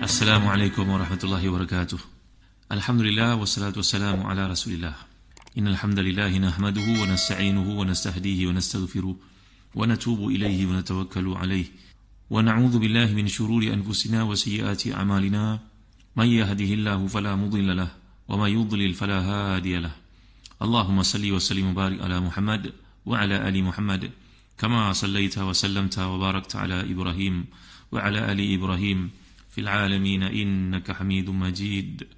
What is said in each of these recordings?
Assalamualaikum warahmatullahi wabarakatuh. Alhamdulillah wassalatu wassalamu ala Rasulillah. Innal hamdalillah nahmaduhu wa nasta'inuhu wa nastahdihi wa nastaghfiruh wa natubu ilayhi wa natawakkalu alayhi wa na'udzu billahi min shururi anfusina wa sayyiati a'malina. May yahdihillahu fala mudilla lahu wa may yudlil fala hadiya lahu. Allahumma salli wa sallim wa barik ala Muhammad wa ala ali Muhammad kama sallaita wa sallamta wa barakta ala Ibrahim wa ala ali Ibrahim fil alamin innaka Hamidum Majid.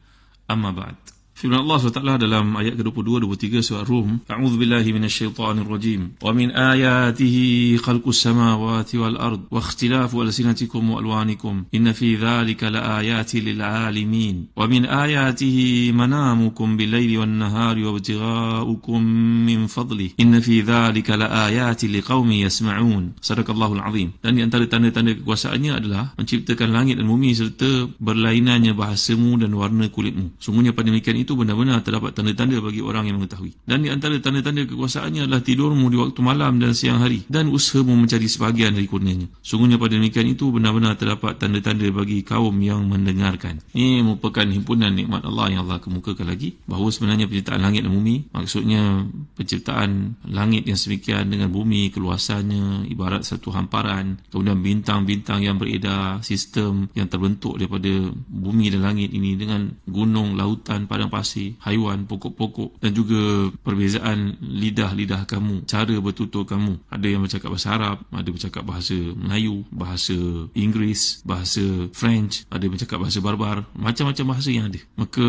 Amma ba'd. Firman Allah SWT dalam ayat ke-22 23 surah Rum, A'udzu billahi minasyaitonir rajim. Wa min ayatihi khalqus samawati wal ard wa ikhtilafu alsinatikum wa alwanikum inna fi dhalika laayatin lil alamin. Wa min ayatihi manamukum bil laili wan nahari wa ibtigha'ukum min fadlihi inna fi dhalika laayatin liqaumin yasma'un. Sadaqallahul azim. Dan di antara tanda-tanda kekuasaannya adalah menciptakan langit dan bumi serta berlainannya bahasamu dan warna kulitmu. Sungguhnya pada demikian itu benar-benar terdapat tanda-tanda bagi orang yang mengetahui. Dan di antara tanda-tanda kekuasaannya adalah tidurmu di waktu malam dan siang hari dan usahamu mencari sebahagian dari kurnianya. Sungguhnya pada demikian itu benar-benar terdapat tanda-tanda bagi kaum yang mendengarkan. Ini merupakan himpunan nikmat Allah yang Allah kemukakan lagi, bahawa sebenarnya penciptaan langit dan bumi, maksudnya penciptaan langit yang semikian dengan bumi keluasannya ibarat satu hamparan, kemudian bintang-bintang yang beredar, sistem yang terbentuk daripada bumi dan langit ini dengan gunung, lautan, padang pasir, haiwan, pokok-pokok, dan juga perbezaan lidah-lidah kamu, cara bertutur kamu. Ada yang bercakap bahasa Arab, ada bercakap bahasa Melayu, bahasa Inggeris, bahasa French, ada yang bercakap bahasa Barbar, macam-macam bahasa yang ada. Maka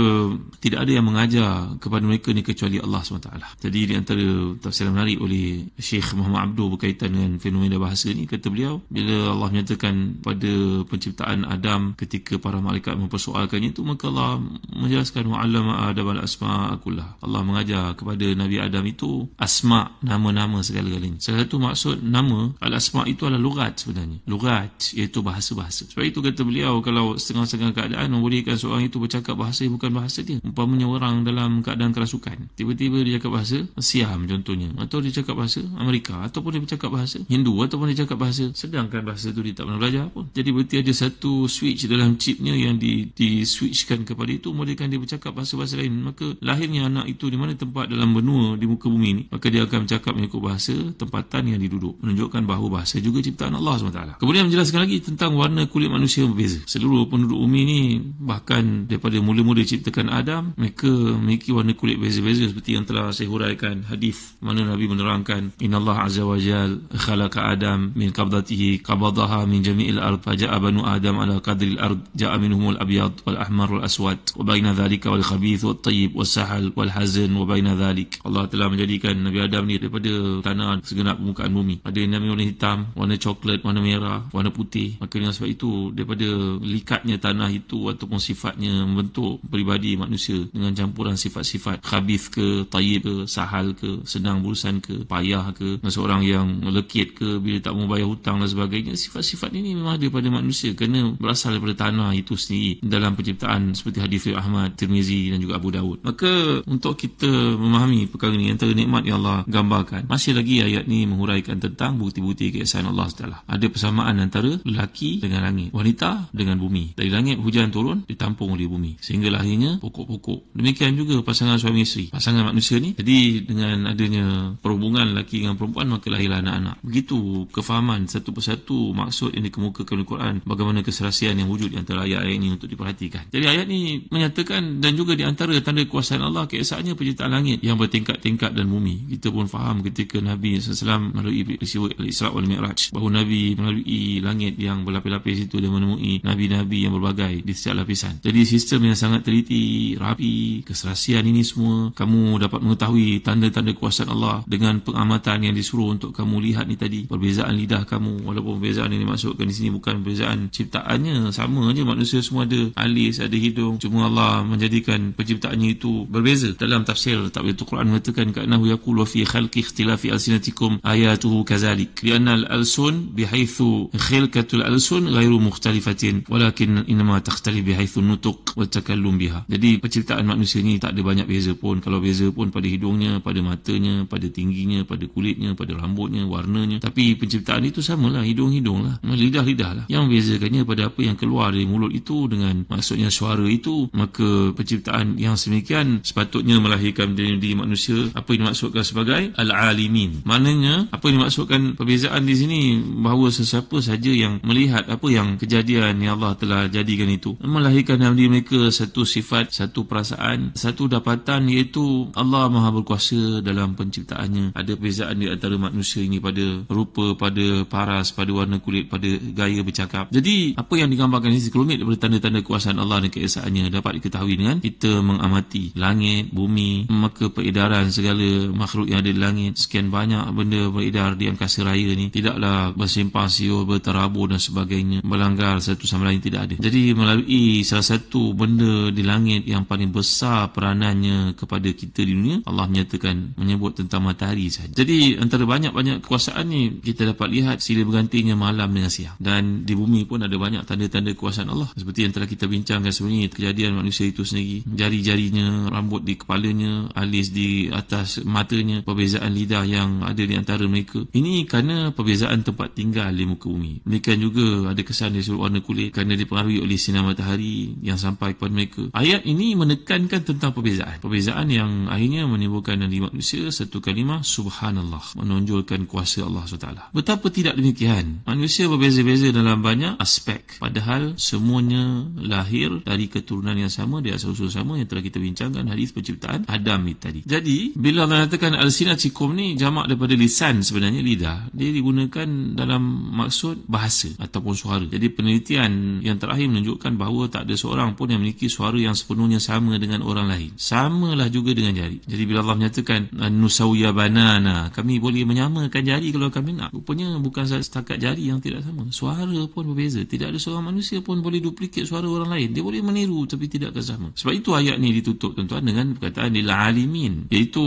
tidak ada yang mengajar kepada mereka ni kecuali Allah SWT. Jadi di antara tafsiran menarik oleh Syekh Muhammad Abdul berkaitan dengan fenomena bahasa ni, kata beliau, bila Allah menyatakan pada penciptaan Adam ketika para malaikat mempersoalkannya itu, maka Allah menjelaskan wa'allama Adam al-asma' kullah. Allah mengajar kepada Nabi Adam itu asma', nama-nama segala-galanya. Salah satu maksud nama al-asma' itu adalah lugat sebenarnya. Lugat iaitu bahasa-bahasa. Sebab itu kata beliau, kalau setengah-setengah keadaan membolehkan seorang itu bercakap bahasa yang bukan bahasa dia. Umpamanya orang dalam keadaan kerasukan, tiba-tiba dia cakap bahasa Siam contohnya, atau dia cakap bahasa Amerika, ataupun dia bercakap bahasa Hindu, ataupun dia cakap bahasa, sedangkan bahasa itu dia tak pernah belajar pun. Jadi berarti ada satu switch dalam chipnya yang di-switchkan kepada itu, membolehkan dia bercakap bahasa-bahasa lain. Maka lahirnya anak itu di mana tempat dalam benua di muka bumi ini, maka dia akan bercakap mengikut bahasa tempatan yang diduduk, menunjukkan bahawa bahasa juga ciptaan Allah SWT. Kemudian menjelaskan lagi tentang warna kulit manusia yang berbeza. Seluruh penduduk bumi ini, bahkan daripada mula-mula diciptakan Adam, mereka memiliki warna kulit beza-beza, seperti yang telah saya huraikan hadis mana Nabi menerangkan, Innallaha azza wa jal khalaqa Adam min qabdatihi qabadaha min jami'il ard faja'a banu Adam ala qadril ard ja'a minhumul abyad wal ahmar wal aswad wa baina dhalika wal khabith wal tayyib wal sahal wal hazan wa baina dhalik. Allah telah menjadikan Nabi Adam ni daripada tanah segenap permukaan bumi. Ada yang namanya warna hitam, warna coklat, warna merah, warna putih. Maka dengan sebab itu, daripada likatnya tanah itu ataupun sifatnya membentuk peribadi manusia dengan campuran sifat-sifat khabith ke, tayyib ke, sahal ke, senang berurusan ke, payah ke, seorang yang lekit ke bila tak mau bayar hutang dan sebagainya. Sifat-sifat ini memang ada pada manusia kerana berasal daripada tanah itu sendiri dalam penciptaan, seperti hadis Ahmad, Tirmizi dan juga Abu Daud. Maka untuk kita memahami perkara ini, antara nikmat yang Allah gambarkan, masih lagi ayat ni menghuraikan tentang bukti-bukti keesaan Allah SWT. Ada persamaan antara lelaki dengan langit, wanita dengan bumi. Dari langit hujan turun, ditampung oleh bumi, sehingga lahirnya pokok-pokok. Demikian juga pasangan suami isteri, pasangan manusia ni. Jadi dengan adanya perhubungan lelaki dengan perempuan, maka lahirlah anak-anak. Begitu kefahaman satu persatu maksud yang dikemukakan oleh Quran, bagaimana keserasian yang wujud di antara ayat-ayat ini untuk diperhatikan. Jadi ayat ni menyatakan, dan juga di antara tanda kuasaan Allah, keesaannya penciptaan langit yang bertingkat-tingkat dan bumi. Kita pun faham ketika Nabi SAW melalui peristiwa Al-Isra' wal Mi'raj, bahawa Nabi melalui langit yang berlapis-lapis itu dan menemui Nabi-Nabi yang berbagai di setiap lapisan. Jadi sistem yang sangat teliti, rapi, keserasian ini semua, kamu dapat mengetahui tanda-tanda kuasaan Allah dengan pengamatan yang disuruh untuk kamu lihat ni tadi. Perbezaan lidah kamu, walaupun perbezaan yang dimaksudkan di sini bukan perbezaan ciptaannya, sama je manusia semua ada alis, ada hidung, cuma Allah menjadikan penciptaannya itu berbeza. Dalam tafsir Ta'wilatul Quran mengatakan ka'annahu yaqulu fi khalqi ikhtilafi alsinatikum ayatuhu kazalik lianna al-alsun bihaitsu khilqatul alsun ghairu mukhtalifatin walakin inma takhtalif bihaitsu nutuq wa takallum biha. Jadi penciptaan manusia ni tak ada banyak beza pun. Kalau beza pun pada hidungnya, pada matanya, pada tingginya, pada kulitnya, pada rambutnya, warnanya. Tapi penciptaan itu samalah, hidung-hidung lah, lidah-lidah lah. Yang bezakannya pada apa yang keluar dari mulut itu dengan maksudnya suara itu. Maka penciptaan yang sedemikian sepatutnya melahirkan diri manusia apa yang dimaksudkan sebagai al-alimin. Maknanya apa yang dimaksudkan perbezaan di sini bahawa sesiapa saja yang melihat apa yang kejadian yang Allah telah jadikan itu melahirkan dalam diri mereka satu sifat, satu perasaan, satu dapatan, iaitu Allah Maha Berkuasa dalam penciptaannya. Ada perbezaan di antara manusia ini pada rupa, pada paras, pada warna kulit, pada gaya bercakap. Jadi apa yang digambarkan ini sekelumit daripada tanda-tanda kuasaan Allah dan keesaannya dapat diketahui dengan kita mengamati langit, bumi, maka peredaran segala makhluk yang ada di langit. Sekian banyak benda beredar di angkasa raya ni, tidaklah bersimpang siur, berterabur dan sebagainya, melanggar satu sama lain, tidak ada. Jadi melalui salah satu benda di langit yang paling besar peranannya kepada kita di dunia, Allah menyatakan, menyebut tentang matahari saja. Jadi antara banyak-banyak kekuasaan ni kita dapat lihat silih bergantinya malam dengan siang. Dan di bumi pun ada banyak tanda-tanda kekuasaan Allah, seperti yang telah kita bincangkan sebelum ini, kejadian manusia itu sendiri, jari-jarinya, rambut di kepalanya, alis di atas matanya, perbezaan lidah yang ada di antara mereka. Ini kerana perbezaan tempat tinggal di muka bumi. Demikian juga ada kesan dari sudut warna kulit kerana dipengaruhi oleh sinar matahari yang sampai kepada mereka. Ayat ini menekankan tentang perbezaan yang akhirnya menimbulkan dari manusia satu kalimah subhanallah, menonjolkan kuasa Allah SWT. Betapa tidak demikian, manusia berbeza-beza dalam banyak aspek, padahal semuanya lahir dari keturunan yang sama, dari asal-usul sama yang telah kita bincangkan hadis penciptaan Adam itu tadi. Jadi bila Allah katakan al-sinatikum ni jamak daripada lisan, sebenarnya lidah, dia digunakan dalam maksud bahasa ataupun suara. Jadi penelitian yang terakhir menunjukkan bahawa tak ada seorang pun yang memiliki suara yang sepenuhnya sama dengan orang lain. Samalah juga dengan jari. Jadi bila Allah menyatakan nusawiya banana, kami boleh menyamakan jari kalau kami nak, rupanya bukan setakat jari yang tidak sama, suara pun berbeza. Tidak ada seorang manusia pun boleh duplikat suara orang lain. Dia boleh meniru tapi tidak akan sama. Sebab itu ayat ni ditutup tuan-tuan dengan perkataan lil alimin, iaitu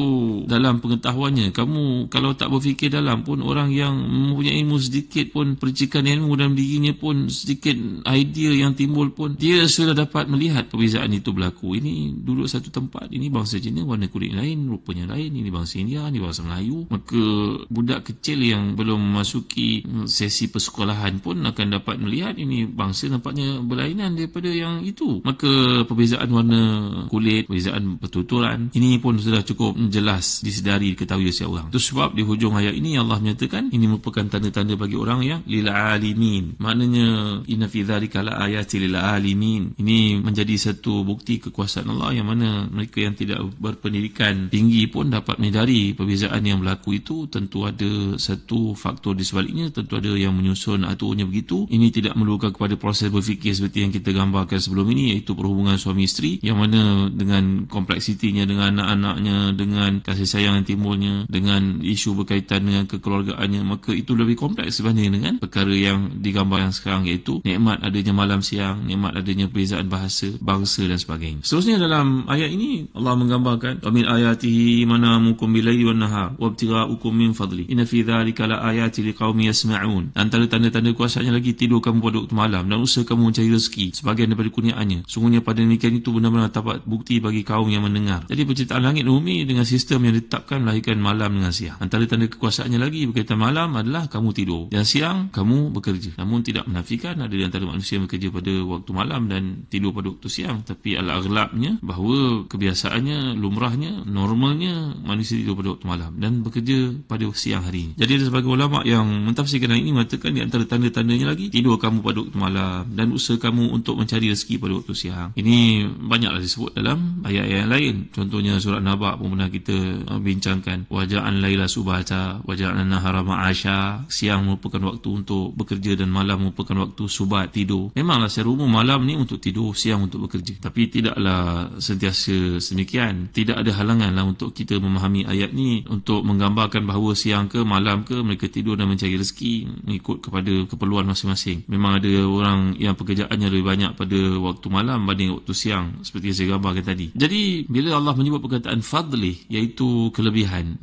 dalam pengetahuannya. Kamu kalau tak berfikir dalam pun, orang yang mempunyai ilmu sedikit pun, percikan ilmu dalam dirinya pun, sedikit idea yang timbul pun, dia sudah dapat melihat perbezaan itu berlaku. Ini duduk satu tempat, ini bangsa Cina, warna kulit lain, rupanya lain, ini bangsa India, ini bangsa Melayu. Maka budak kecil yang belum memasuki sesi persekolahan pun akan dapat melihat ini bangsa nampaknya berlainan daripada yang itu. Maka perbezaan warna kulit, perbezaan pertuturan, ini pun sudah cukup jelas disedari, diketahui setiap orang. Itu sebab di hujung ayat ini Allah menyatakan ini merupakan tanda-tanda bagi orang yang lil alimin. Maknanya inna fi dzalika la ayati lil alimin. Ini menjadi satu bukti kekuasaan Allah yang mana mereka yang tidak berpendidikan tinggi pun dapat menyedari perbezaan yang berlaku itu. Tentu ada satu faktor di sebaliknya, tentu ada yang menyusun aturnya begitu. Ini tidak memerlukan kepada proses berfikir seperti yang kita gambarkan sebelum ini, iaitu perhubungan suami isteri, yang mana dengan kompleksitinya, dengan anak-anaknya, dengan kasih sayang yang timbulnya, dengan isu berkaitan dengan kekeluargaannya, maka itu lebih kompleks sebanding dengan perkara yang digambarkan sekarang, iaitu nikmat adanya malam siang, nikmat adanya perbezaan bahasa, bangsa dan sebagainya. Seterusnya dalam ayat ini Allah menggambarkan wa min ayatihi manamukum bilaili wan nahar wabtigha'ukum min fadli inna fi dzalika la ayati liqaumin yasma'un. Antara tanda-tanda kuasanya lagi tidur kamu pada waktu malam dan usaha kamu mencari rezeki sebagian daripada kurniaannya. Sungguhnya pada demikian itu benar-benar dapat bukti bagi kaum yang mendengar. Jadi penciptaan langit dan bumi dengan sistem yang ditetapkan melahirkan malam dengan siang. Antara tanda kekuasaannya lagi berkaitan malam adalah kamu tidur dan siang kamu bekerja. Namun tidak menafikan ada di antara manusia yang bekerja pada waktu malam dan tidur pada waktu siang. Tapi al-aghlabnya bahawa kebiasaannya, lumrahnya, normalnya manusia tidur pada waktu malam dan bekerja pada siang hari ini. Jadi ada sebagian ulama yang mentafsirkan ayat ini mengatakan di antara tanda-tandanya lagi tidur kamu pada waktu malam dan usaha kamu untuk mencari rezeki pada waktu siang. Ini banyaklah disebut dalam ayat-ayat lain. Contohnya surat Naba pun pernah kita bincangkan, waja'an laila subata waja'an nahara ma'asha. Siang merupakan waktu untuk bekerja dan malam merupakan waktu subat, tidur. Memanglah secara umum malam ni untuk tidur, siang untuk bekerja. Tapi tidaklah sentiasa sedemikian. Tidak ada halanganlah untuk kita memahami ayat ni untuk menggambarkan bahawa siang ke malam ke mereka tidur dan mencari rezeki mengikut kepada keperluan masing-masing. Memang ada orang yang pekerjaannya lebih banyak pada waktu malam banding waktu siang. Seperti yang saya saya gambarkan tadi. Jadi bila Allah menyebut perkataan fadlih, iaitu kelebihan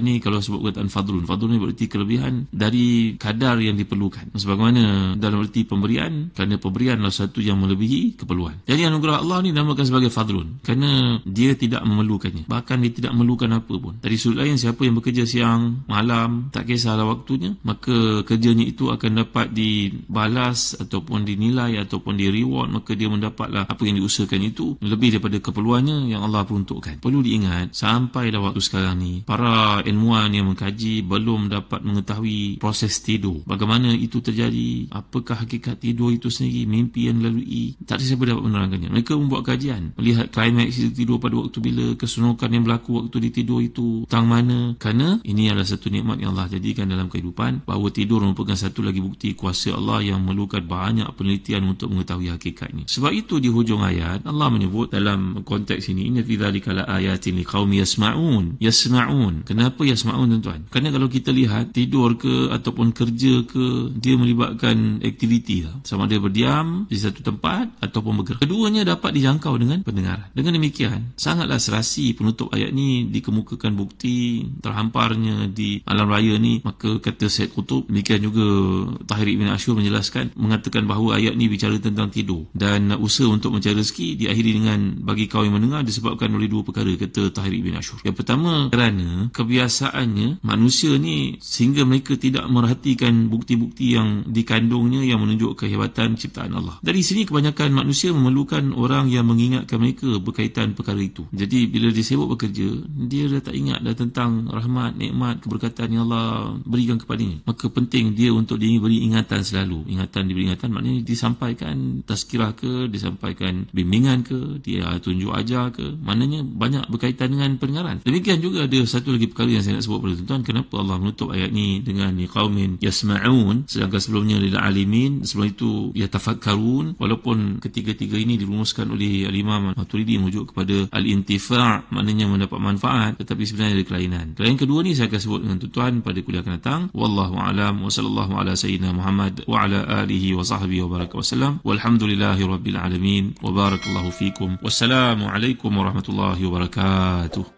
ni kalau sebut perkataan fadlun ni berarti kelebihan dari kadar yang diperlukan, sebagaimana dalam erti pemberian, kerana pemberian adalah satu yang melebihi keperluan. Jadi anugerah Allah ni dinamakan sebagai fadlun kerana dia tidak memerlukannya, bahkan dia tidak memerlukan apa pun. Dari sudut lain, siapa yang bekerja siang, malam, tak kisahlah waktunya, maka kerjanya itu akan dapat dibalas ataupun dinilai ataupun di reward, maka dia mendapatlah apa yang diusahakan itu lebih daripada keperluannya yang Allah peruntukkan. Perlu diingat, sampai dah waktu sekarang ni, para ilmuwan yang mengkaji belum dapat mengetahui proses tidur, bagaimana itu terjadi, apakah hakikat tidur itu sendiri, mimpi yang dilalui. Tak ada siapa dapat menerangkannya. Mereka membuat kajian, melihat klimaks tidur pada waktu bila, keseronokan yang berlaku waktu ditidur itu tang mana. Kerana ini adalah satu nikmat yang Allah jadikan dalam kehidupan, bahawa tidur merupakan satu lagi bukti kuasa Allah yang memerlukan banyak penelitian untuk mengetahui hakikatnya. Sebab itu di hujung ayat Allah menyebut dalam konteks ini, inna fi dzalika laayatin liqaumi yasma'un. Kenapa yasma'un, tuan-tuan? Kerana kalau kita lihat tidur ke ataupun kerja ke, dia melibatkan aktiviti lah. Sama ada berdiam di satu tempat ataupun bergerak. Keduanya dapat dijangkau dengan pendengaran. Dengan demikian, sangatlah serasi penutup ayat ni dikemukakan bukti terhamparnya di alam raya ni. Maka kata Syed Qutb, demikian juga Tahir Ibn Ashur menjelaskan, mengatakan bahawa ayat ni bicara tentang tidur, dan usaha untuk mencari rezeki diakhiri dengan bagi kaum yang mendengar disebabkan oleh dua perkara, kata Tahir Ibn Ashur. Yang pertama, kerana kebiasaannya manusia ni sehingga mereka tidak merhatikan bukti-bukti yang dikandungnya yang menunjuk kehebatan ciptaan Allah. Dari sini kebanyakan manusia memerlukan orang yang mengingatkan mereka berkaitan perkara itu. Jadi bila dia sibuk bekerja, dia dah tak ingat dah tentang rahmat, nikmat, keberkatan yang Allah berikan kepadanya. Maka penting dia untuk diberi ingatan selalu. Diberi ingatan maknanya disampaikan tazkirah ke, disampaikan bimbingan ke, dia tunjuk ajar ke, maknanya banyak berkaitan dengan pendengaran. Demikian juga ada satu lagi perkara yang saya nak sebut pada tuan-tuan, kenapa Allah menutup ayat ni dengan qaumin yasma'un, sedangkan sebelumnya lil alimin, sebelum itu yatafakkarun. Walaupun ketiga-tiga ini dirumuskan oleh Al-Imam Maturidi merujuk kepada al-intifa', maknanya mendapat manfaat, tetapi sebenarnya ada kelainan. Kelainan kedua ni saya akan sebut dengan tuan-tuan pada kuliah akan datang. Wallahu a'lam, wa sallallahu ala sayyidina Muhammad wa ala alihi wa sahbihi wa baraka wasallam, walhamdulillahi rabbil alamin, wa barakallahu fikum, wassalamu alaikum warahmatullahi wabarakatuh.